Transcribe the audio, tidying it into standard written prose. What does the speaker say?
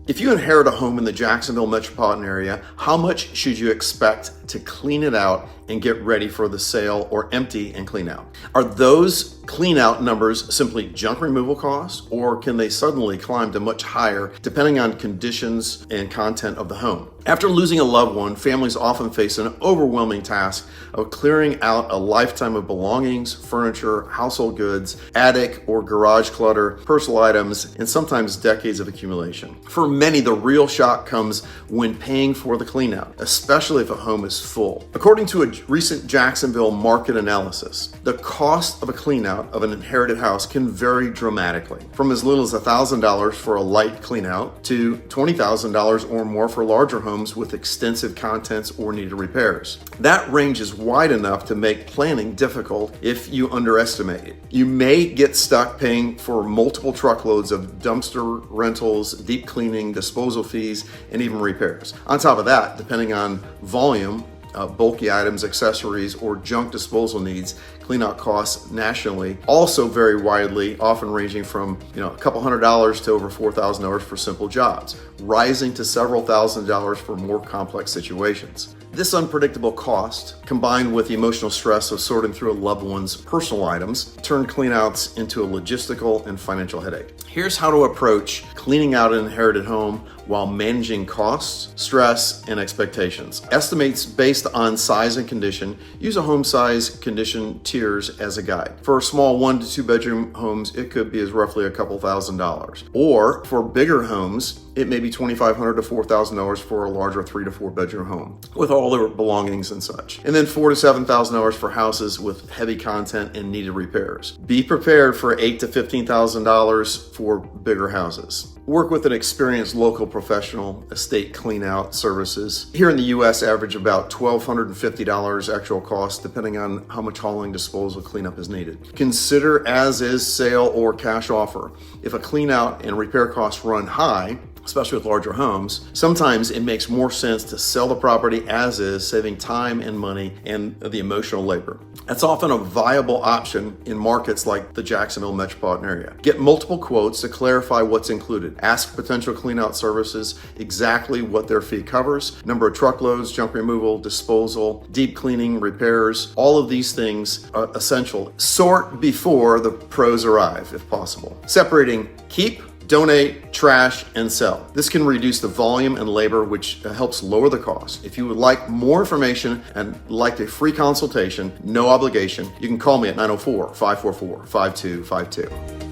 If you inherit a home in the Jacksonville metropolitan area, how much should you expect to clean it out and get ready for the sale, or empty and clean out? Are those clean out numbers simply junk removal costs, or can they suddenly climb to much higher depending on conditions and content of the home? After losing a loved one, families often face an overwhelming task of clearing out a lifetime of belongings, furniture, household goods, attic or garage clutter, personal items, and sometimes decades of accumulation. For many, the real shock comes when paying for the clean out, especially if a home is full. According to a recent Jacksonville market analysis, the cost of a clean out of an inherited house can vary dramatically, from as little as $1,000 for a light clean out to $20,000 or more for larger homes with extensive contents or needed repairs. That range is wide enough to make planning difficult if you underestimate it. You may get stuck paying for multiple truckloads of dumpster rentals, deep cleaning, disposal fees, and even repairs. On top of that, depending on volume, bulky items, accessories, or junk disposal needs, cleanout costs nationally also vary widely, often ranging from a couple $100s to over $4,000 for simple jobs, rising to several $1,000s for more complex situations. This unpredictable cost, combined with the emotional stress of sorting through a loved one's personal items, turn cleanouts into a logistical and financial headache. Here's how to approach cleaning out an inherited home while managing costs, stress, and expectations. Estimates based on size and condition. Use a home size condition tiers as a guide. For small 1 to 2 bedroom homes, it could be as roughly a couple $1,000s. Or for bigger homes, it may be $2,500 to $4,000 for a larger 3 to 4 bedroom home with all their belongings and such. And then $4,000 to $7,000 for houses with heavy content and needed repairs. Be prepared for $8,000 to $15,000 for bigger houses. Work with an experienced local professional, estate cleanout services. Here in the U.S., average about $1,250 actual cost, depending on how much hauling, disposal, cleanup is needed. Consider as-is sale or cash offer. If a cleanout and repair costs run high, especially with larger homes, sometimes it makes more sense to sell the property as is, saving time and money and the emotional labor. That's often a viable option in markets like the Jacksonville metropolitan area. Get multiple quotes to clarify what's included. Ask potential cleanout services exactly what their fee covers, number of truckloads, junk removal, disposal, deep cleaning, repairs. All of these things are essential. Sort before the pros arrive, if possible. Separating keep, donate, trash, and sell. This can reduce the volume and labor, which helps lower the cost. If you would like more information and like a free consultation, no obligation, you can call me at 904-544-5252.